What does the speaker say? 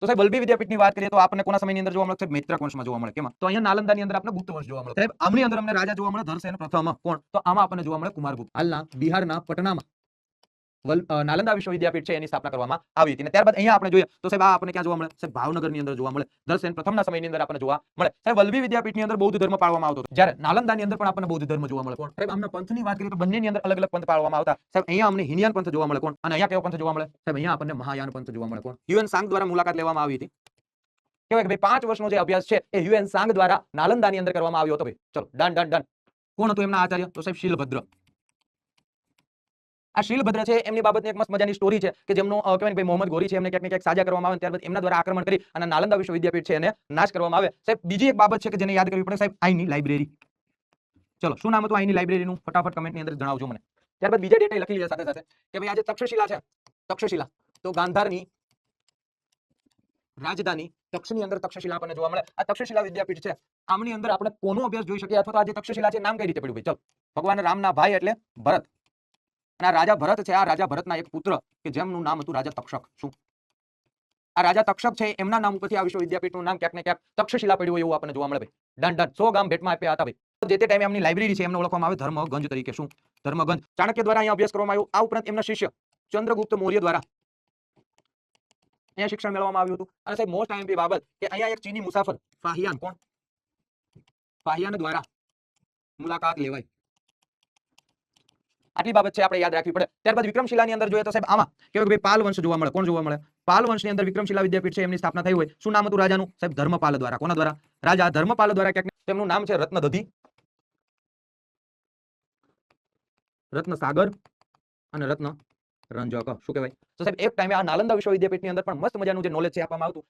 તો સાહેબ વલ્લભી વિદ્યાપીઠની વાત કરીએ તો આપણને કોના સમયની અંદર જોવા મળે? મૈત્રક વંશમાં જોવા મળે. કેમાં? તો અહીંયા નાલંદાની અંદર આપણે ગુપ્ત વંશ જોવા મળે. સાહેબ આમની અંદર અમને રાજા જોવા મળે ધરસેન પ્રથમ. કોણ? તો આમાં આપણને જોવા મળે કુમારગુપ્ત. હાલના બિહારના પટનામાં નાલંદા વિશ્વવિદ્યાપીઠ છે એની સ્થાપના કરવામાં આવી હતી. અને ત્યારબાદ અહીંયા આપણે જોઈએ તો સાહેબ આ આપણને ક્યાં જોવા મળે? સાહેબ ભાવનગરની અંદર જોવા મળે. ધરસેન પ્રથમના સમયની અંદર આપણને જોવા મળે. સાહેબ વલ્લભી વિદ્યાપીઠની અંદર બૌદ્ધ ધર્મ પાળવામાં આવતો હતો, જ્યારે નાલંદાની અંદર પણ આપણને બૌદ્ધ ધર્મ જોવા મળે. કોણ? સાહેબ આમના પંથની વાત કરીએ તો બંનેની અંદર અલગ અલગ પંથ પાળવામાં આવતા. સાહેબ અહીંયા અમને હિનયાન પંથ જોવા મળે. કોણ? અને અહીંયા કેવો પંથ જોવા મળે? સાહેબ અહીંયા આપણને મહાયાન પંથ જોવા મળે. કોણ? હ્યુએન સાંગ દ્વારા મુલાકાત લેવામાં આવી હતી. કહેવાય કે ભાઈ 5 વર્ષનો જે અભ્યાસ છે એ હ્યુએન સાંગ દ્વારા નાલંદાની અંદર કરવામાં આવ્યો હતો. ભાઈ ચલો ડન ડન ડન. કોણ હતું એમના આચાર્ય? તો સાહેબ શીલભદ્ર. આ શીલભદ્ર છે એમની બાબતની એક મસ્ત મજાની સ્ટોરી છે કે જેમનો કહેવાય કે ભાઈ મોહમ્મદ ગોરી છે એમને ક્યાંક ને ક્યાંક સાજા કરવામાં આવે, ત્યારબાદ એમના દ્વારા આક્રમણ કરી અને નાલંદા વિશ્વવિદ્યાપીઠ છે એને નાશ કરવામાં આવે. સાહેબ બીજી એક બાબત છે કે જેને યાદ કરવી પડે સાહેબ, આઈની લાઇબ્રેરી. ચલો શું નામ હતું આઈની લાઇબ્રેરીનું? ફટાફટ કમેન્ટની અંદર જણાવજો મને. ત્યારબાદ બીજા ડેટા લખી લીધા સાથે સાથે કે ભાઈ આજે તક્ષશિલા છે, તક્ષશિલા તો ગાંધારની રાજધાની તક્ષની અંદર તક્ષશિલા આપણને જોવા મળે. આ તક્ષશિલા વિદ્યાપીઠ છે આમની અંદર આપણે કોનો અભ્યાસ જોઈ શકીએ, અથવા તો આ જે તક્ષશિલા છે નામ કઈ રીતે પડ્યું? ભાઈ ચલો, ભગવાન રામના ભાઈ એટલે ભરત, અને આ રાજા ભરત છે, આ રાજા ભરતના એક પુત્ર કે જેમનું નામ હતું રાજા તક્ષક. શું આ રાજા તક્ષક છે એમના નામ ઉપરથી આ વિશ્વવિદ્યાપીઠનું નામ ક્યાંક ને ક્યાંક તક્ષશિલા પડ્યું એવું આપણને જોવા મળે. ભાઈ ડન ડન. 100 ગામ ભેટમાં આપ્યા હતા. ભાઈ જે તે ટાઈમે એમની લાઇબ્રેરી છે એમને ઓળખવામાં આવે ધર્મગંજ તરીકે. શું? ધર્મગંજ. ચાણક્ય દ્વારા અહીંયા અભ્યાસ કરવામાં આવ્યો. આ ઉપરાંત એમના શિષ્ય ચંદ્રગુપ્ત મૌર્ય દ્વારા અહીંયા શિક્ષણ મેળવવામાં આવ્યું હતું. અને સાહેબ મોસ્ટ આઈએમપી બાબત કે અહીંયા એક ચીની મુસાફર ફાહિયાન, કોણ? ફાહિયાન દ્વારા મુલાકાત લેવાય. આટલી બાબત છે આપણે યાદ રાખવી પડે. ત્યારબાદ વિક્રમશિલાની અંદર જોઈએ તો સાહેબ આમાં કેવું કે ભાઈ પાલ વંશ જોવા મળે. કોણ જોવા મળે? પાલ વંશની અંદર વિક્રમશિલા વિદ્યાપીઠ છે એમની સ્થાપના થઈ હોય. શું નામ હતું રાજાનું? સાહેબ ધર્મપાલ દ્વારા. કોના દ્વારા? રાજા ધર્મપાલ દ્વારા. ક્યાંક તેમનું નામ છે રત્નદધિ, રત્નસાગર અને રત્ન રંજક. શું કહેવાય? તો સાહેબ એક ટાઈમે આ નાલંદા વિશ્વવિદ્યાપીઠની અંદર પણ મસ્ત મજાનું જે નોલેજ છે આપવામાં આવતું.